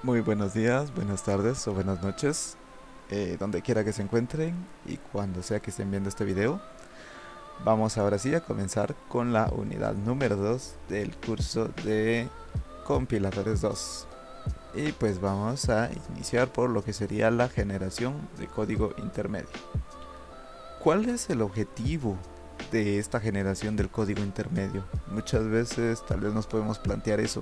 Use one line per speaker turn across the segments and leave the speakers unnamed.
Muy buenos días, buenas tardes o buenas noches, donde quiera que se encuentren y cuando sea que estén viendo este video. Vamos ahora sí a comenzar con la unidad número 2 del curso de compiladores 2. Y pues vamos a iniciar por lo que sería la generación de código intermedio. ¿Cuál es el objetivo de esta generación del código intermedio? Muchas veces tal vez nos podemos plantear eso.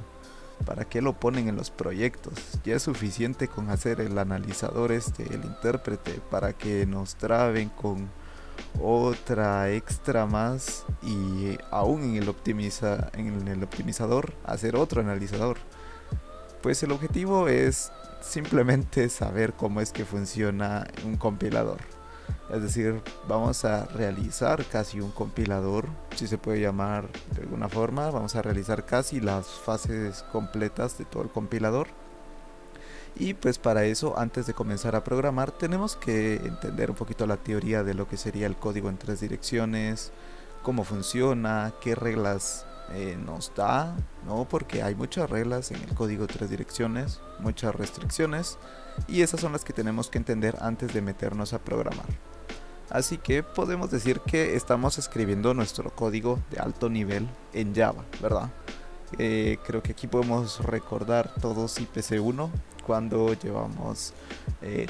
¿Para qué lo ponen en los proyectos? Ya es suficiente con hacer el analizador el intérprete, para que nos traben con otra extra más y aún en el optimizador hacer otro analizador. Pues el objetivo es simplemente saber cómo es que funciona un compilador. Es decir, vamos a realizar casi un compilador, si se puede llamar de alguna forma. Vamos a realizar casi las fases completas de todo el compilador. Y pues para eso, antes de comenzar a programar, tenemos que entender un poquito la teoría de lo que sería el código en tres direcciones, cómo funciona, qué reglas nos da, ¿no? Porque hay muchas reglas en el código tres direcciones, muchas restricciones, y esas son las que tenemos que entender antes de meternos a programar. Así que podemos decir que estamos escribiendo nuestro código de alto nivel en Java, ¿verdad? Creo que aquí podemos recordar todos IPC1 cuando llevamos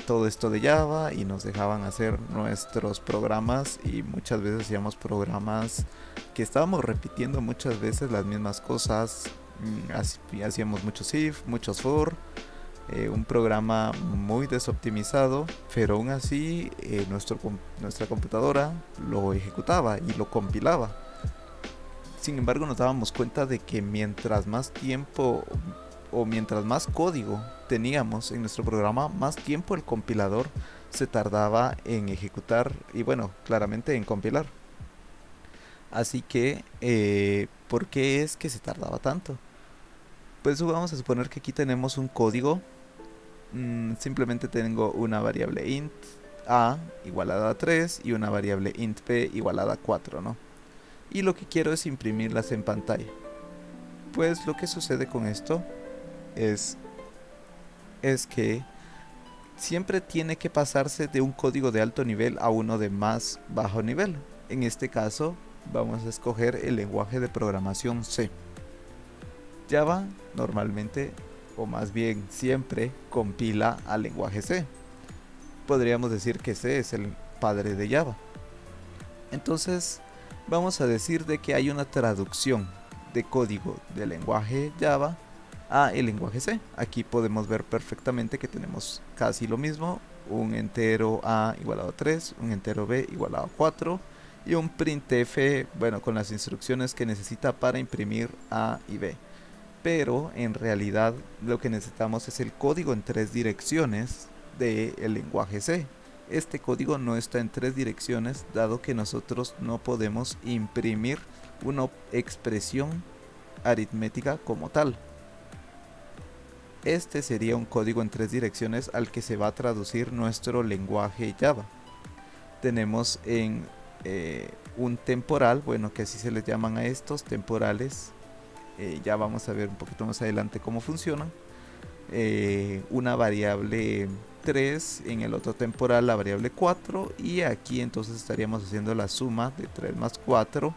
todo esto de Java y nos dejaban hacer nuestros programas, y muchas veces hacíamos programas que estábamos repitiendo muchas veces las mismas cosas. Hacíamos muchos if, muchos for, un programa muy desoptimizado, pero aún así nuestra computadora lo ejecutaba y lo compilaba. Sin embargo, nos dábamos cuenta de que mientras más tiempo o mientras más código teníamos en nuestro programa, más tiempo el compilador se tardaba en ejecutar y, bueno, claramente en compilar. Así que, ¿por qué es que se tardaba tanto? Pues vamos a suponer que aquí tenemos un código. Simplemente tengo una variable int a igualada a 3 y una variable int b igualada a 4, ¿no? Y lo que quiero es imprimirlas en pantalla. Pues lo que sucede con esto es, es que siempre tiene que pasarse de un código de alto nivel a uno de más bajo nivel. En este caso vamos a escoger el lenguaje de programación C. Java normalmente, o más bien siempre, compila al lenguaje C. Podríamos decir que C es el padre de Java. Entonces vamos a decir de que hay una traducción de código del lenguaje Java a el lenguaje C. Aquí podemos ver perfectamente que tenemos casi lo mismo: un entero a igualado a 3, un entero b igualado a 4 y un printf, bueno, con las instrucciones que necesita para imprimir a y b. Pero en realidad lo que necesitamos es el código en tres direcciones del lenguaje C. Este código no está en tres direcciones, dado que nosotros no podemos imprimir una expresión aritmética como tal. Este sería un código en tres direcciones al que se va a traducir nuestro lenguaje Java. Tenemos en un temporal, bueno, que así se les llaman a estos temporales. Ya vamos a ver un poquito más adelante cómo funcionan. Una variable 3, en el otro temporal la variable 4, y aquí entonces estaríamos haciendo la suma de 3 más 4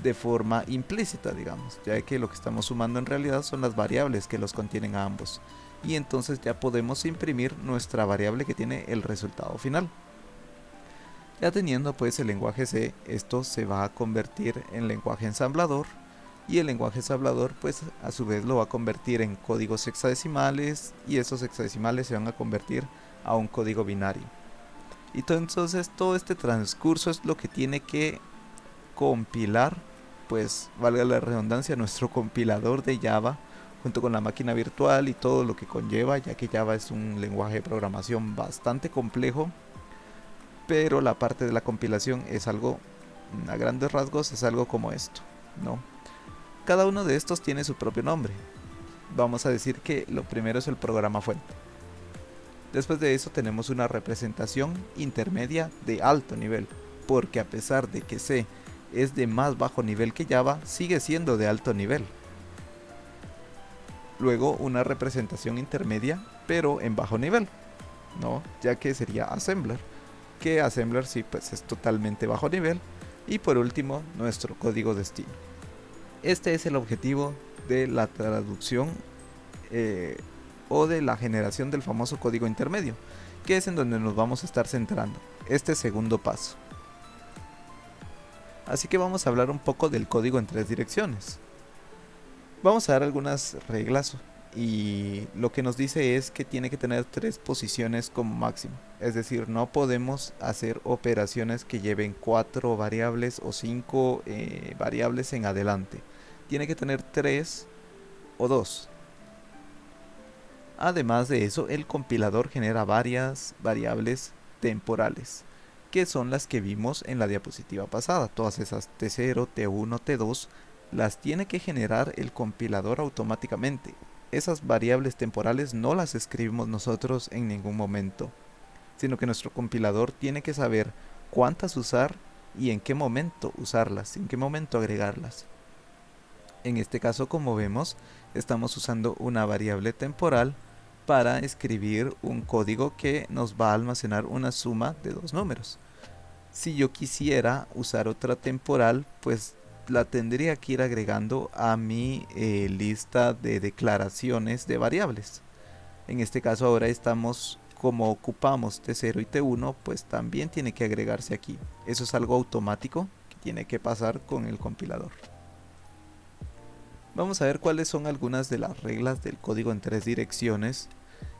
de forma implícita, digamos, ya que lo que estamos sumando en realidad son las variables que los contienen a ambos, y entonces ya podemos imprimir nuestra variable que tiene el resultado final. Ya teniendo pues el lenguaje C, esto se va a convertir en lenguaje ensamblador, y el lenguaje ensamblador pues a su vez lo va a convertir en códigos hexadecimales, y esos hexadecimales se van a convertir a un código binario. Y entonces todo este transcurso es lo que tiene que compilar, pues valga la redundancia, nuestro compilador de Java, junto con la máquina virtual y todo lo que conlleva, ya que Java es un lenguaje de programación bastante complejo. Pero la parte de la compilación es algo, a grandes rasgos, es algo como esto, ¿no? Cada uno de estos tiene su propio nombre. Vamos a decir que lo primero es el programa fuente. Después de eso tenemos una representación intermedia de alto nivel, porque a pesar de que C es de más bajo nivel que Java, sigue siendo de alto nivel. Luego una representación intermedia, pero en bajo nivel, ¿no? Ya que sería assembler, que assembler sí pues es totalmente bajo nivel. Y por último, nuestro código destino. Este es el objetivo de la traducción o de la generación del famoso código intermedio, que es en donde nos vamos a estar centrando, este segundo paso. Así que vamos a hablar un poco del código en 3 direcciones. Vamos a dar algunas reglas y lo que nos dice es que tiene que tener 3 posiciones como máximo. Es decir, no podemos hacer operaciones que lleven 4 variables o 5 variables en adelante. Tiene que tener 3 o 2. Además de eso, el compilador genera varias variables temporales, que son las que vimos en la diapositiva pasada. Todas esas T0, T1, T2 las tiene que generar el compilador automáticamente. Esas variables temporales no las escribimos nosotros en ningún momento, sino que nuestro compilador tiene que saber cuántas usar y en qué momento usarlas, en qué momento agregarlas. En este caso, como vemos, estamos usando una variable temporal para escribir un código que nos va a almacenar una suma de 2 números. Si yo quisiera usar otra temporal, pues la tendría que ir agregando a mi lista de declaraciones de variables. En este caso ahora estamos, como ocupamos T0 y T1, pues también tiene que agregarse aquí. Eso es algo automático que tiene que pasar con el compilador. Vamos a ver cuáles son algunas de las reglas del código en 3 direcciones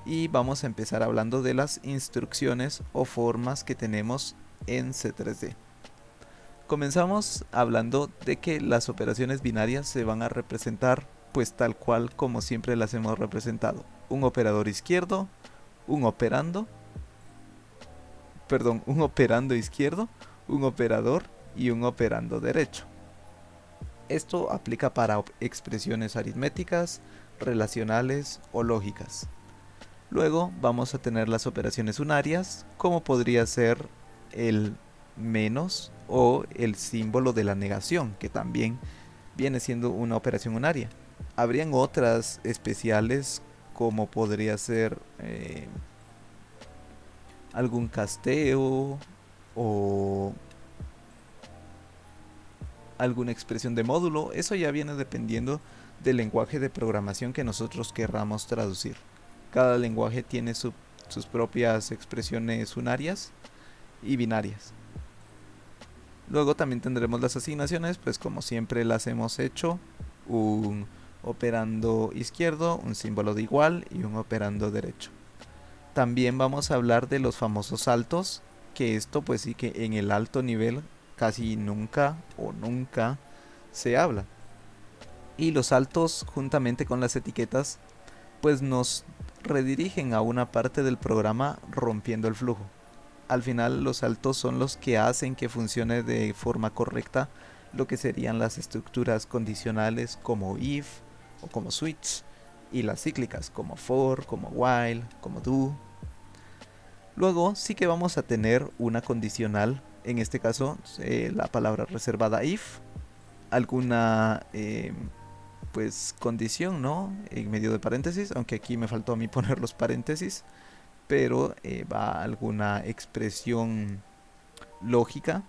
y vamos a empezar hablando de las instrucciones o formas que tenemos en C3D. Comenzamos hablando de que las operaciones binarias se van a representar pues tal cual como siempre las hemos representado. Un operador izquierdo, un operando izquierdo, un operador y un operando derecho. Esto aplica para expresiones aritméticas, relacionales o lógicas. Luego vamos a tener las operaciones unarias, como podría ser el menos o el símbolo de la negación, que también viene siendo una operación unaria. Habrían otras especiales, como podría ser algún casteo o alguna expresión de módulo. Eso ya viene dependiendo del lenguaje de programación que nosotros querramos traducir. Cada lenguaje tiene sus propias expresiones unarias y binarias. Luego también tendremos las asignaciones, pues como siempre las hemos hecho: un operando izquierdo, un símbolo de igual y un operando derecho. También vamos a hablar de los famosos saltos, que esto pues sí que en el alto nivel casi nunca o nunca se habla. Y los saltos, juntamente con las etiquetas, pues nos redirigen a una parte del programa rompiendo el flujo. Al final los saltos son los que hacen que funcione de forma correcta lo que serían las estructuras condicionales como if o como switch, y las cíclicas como for, como while, como do. Luego sí que vamos a tener una condicional, en este caso la palabra reservada if, alguna pues condición, ¿no?, en medio de paréntesis, aunque aquí me faltó a mí poner los paréntesis, pero va alguna expresión lógica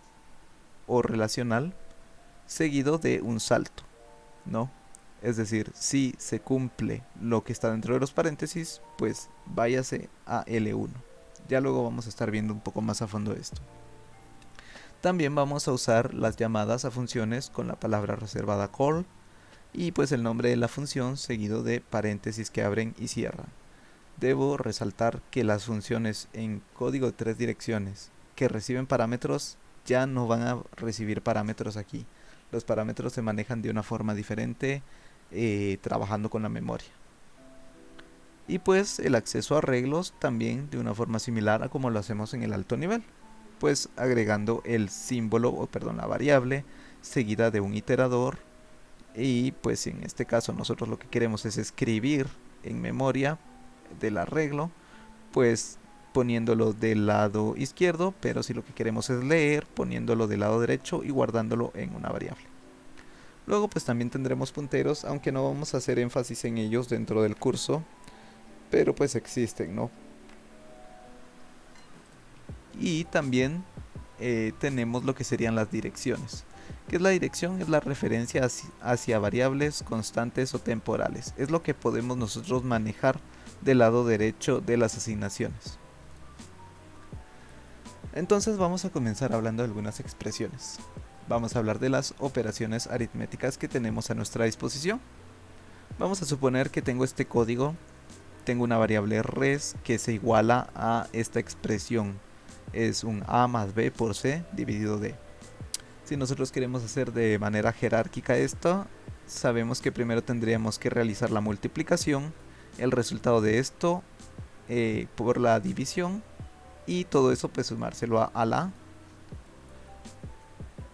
o relacional seguido de un salto, ¿no? Es decir, si se cumple lo que está dentro de los paréntesis, pues váyase a L1. Ya luego vamos a estar viendo un poco más a fondo esto. También vamos a usar las llamadas a funciones con la palabra reservada call y pues el nombre de la función seguido de paréntesis que abren y cierran. Debo resaltar que las funciones en código de 3 direcciones que reciben parámetros ya no van a recibir parámetros aquí. Los parámetros se manejan de una forma diferente, trabajando con la memoria. Y pues el acceso a arreglos también de una forma similar a como lo hacemos en el alto nivel, pues agregando el símbolo, o perdón, la variable seguida de un iterador. Y pues en este caso nosotros lo que queremos es escribir en memoria del arreglo, pues poniéndolo del lado izquierdo, pero si lo que queremos es leer, poniéndolo del lado derecho y guardándolo en una variable. Luego pues también tendremos punteros, aunque no vamos a hacer énfasis en ellos dentro del curso, pero pues existen, ¿no? Y también tenemos lo que serían las direcciones. ¿Qué es la dirección? Es la referencia hacia variables constantes o temporales. Es lo que podemos nosotros manejar del lado derecho de las asignaciones. Entonces vamos a comenzar hablando de algunas expresiones. Vamos a hablar de las operaciones aritméticas que tenemos a nuestra disposición. Vamos a suponer que tengo este código, tengo una variable res que se iguala a esta expresión. Es un a más b por c dividido d. Si nosotros queremos hacer de manera jerárquica esto, sabemos que primero tendríamos que realizar la multiplicación, el resultado de esto por la división, y todo eso pues sumárselo a la.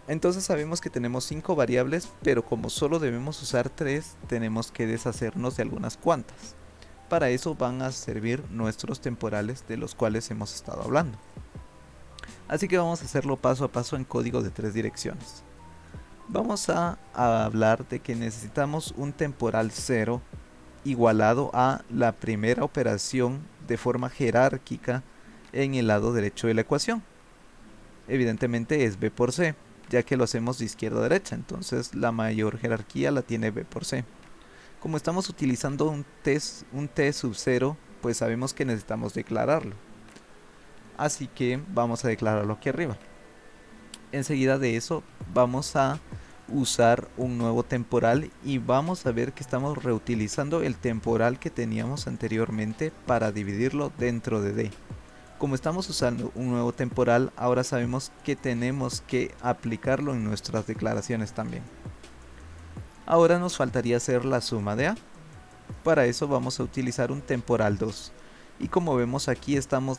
Entonces sabemos que tenemos 5 variables, pero como solo debemos usar 3, tenemos que deshacernos de algunas cuantas. Para eso van a servir nuestros temporales de los cuales hemos estado hablando. Así que vamos a hacerlo paso a paso en código de 3 direcciones. Vamos a hablar de que necesitamos un temporal 0 igualado a la primera operación de forma jerárquica en el lado derecho de la ecuación. Evidentemente es b por c, ya que lo hacemos de izquierda a derecha, entonces la mayor jerarquía la tiene b por c. Como estamos utilizando un t sub 0, pues sabemos que necesitamos declararlo. Así que vamos a declararlo aquí arriba. Enseguida de eso vamos a usar un nuevo temporal y vamos a ver que estamos reutilizando el temporal que teníamos anteriormente para dividirlo dentro de D. Como estamos usando un nuevo temporal, ahora sabemos que tenemos que aplicarlo en nuestras declaraciones también. Ahora nos faltaría hacer la suma de A. Para eso vamos a utilizar un temporal 2. Y como vemos aquí estamos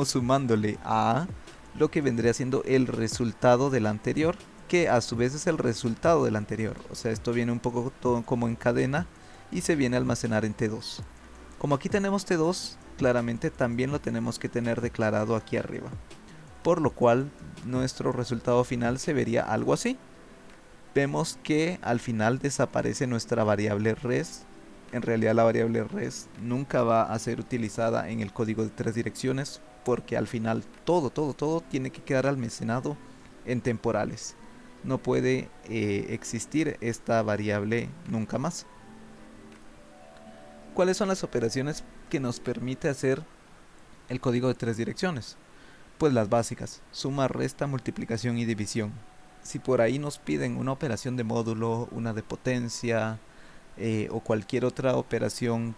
sumándole a A lo que vendría siendo el resultado del anterior, que a su vez es el resultado del anterior. O sea, esto viene un poco todo como en cadena y se viene a almacenar en T2. Como aquí tenemos T2, claramente también lo tenemos que tener declarado aquí arriba. Por lo cual nuestro resultado final se vería algo así. Vemos que al final desaparece nuestra variable res. En realidad la variable res nunca va a ser utilizada en el código de 3 direcciones, porque al final todo tiene que quedar almacenado en temporales. No puede existir esta variable nunca más. ¿Cuáles son las operaciones que nos permite hacer el código de 3 direcciones? Pues las básicas: suma, resta, multiplicación y división. Si por ahí nos piden una operación de módulo, una de potencia o cualquier otra operación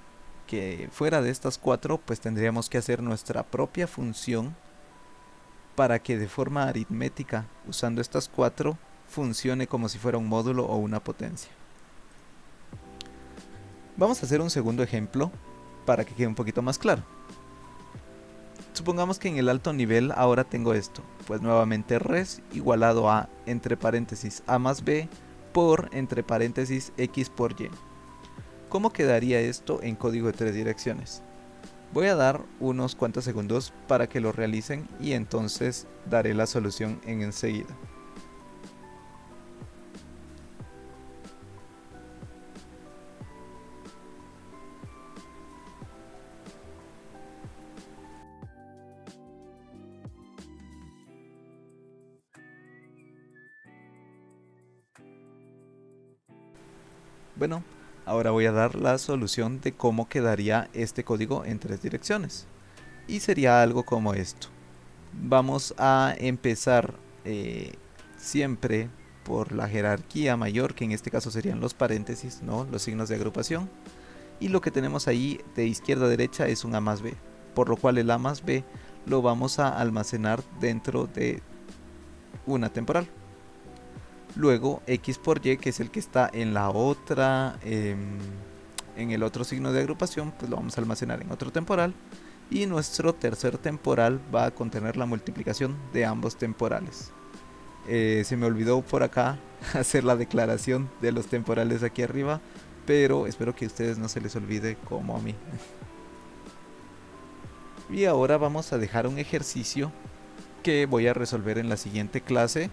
que fuera de estas 4, pues tendríamos que hacer nuestra propia función para que de forma aritmética, usando estas 4, funcione como si fuera un módulo o una potencia. Vamos a hacer un segundo ejemplo para que quede un poquito más claro. Supongamos que en el alto nivel ahora tengo esto, pues nuevamente res igualado a entre paréntesis a más b por entre paréntesis x por y. ¿Cómo quedaría esto en código de 3 direcciones? Voy a dar unos cuantos segundos para que lo realicen y entonces daré la solución en enseguida. Bueno, ahora voy a dar la solución de cómo quedaría este código en 3 direcciones. Y sería algo como esto. Vamos a empezar siempre por la jerarquía mayor, que en este caso serían los paréntesis, ¿no? Los signos de agrupación. Y lo que tenemos ahí de izquierda a derecha es un a más b, por lo cual el a más b lo vamos a almacenar dentro de una temporal. Luego x por y, que es el que está en la otra, en el otro signo de agrupación, pues lo vamos a almacenar en otro temporal. Y nuestro tercer temporal va a contener la multiplicación de ambos temporales. Se me olvidó por acá hacer la declaración de los temporales aquí arriba, pero espero que a ustedes no se les olvide como a mí. Y ahora vamos a dejar un ejercicio que voy a resolver en la siguiente clase.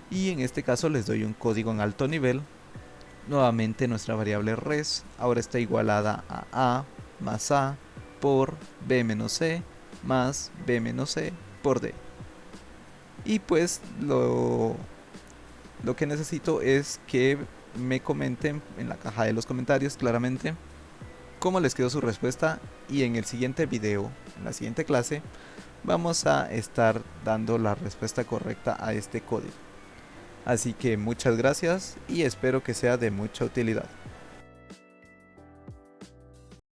y en este caso les doy un código en alto nivel. Nuevamente nuestra variable res ahora está igualada a más a por b menos c más b menos c por d. Y pues lo que necesito es que me comenten en la caja de los comentarios claramente cómo les quedó su respuesta, y en el siguiente video, en la siguiente clase, vamos a estar dando la respuesta correcta a este código. Así que muchas gracias y espero que sea de mucha utilidad.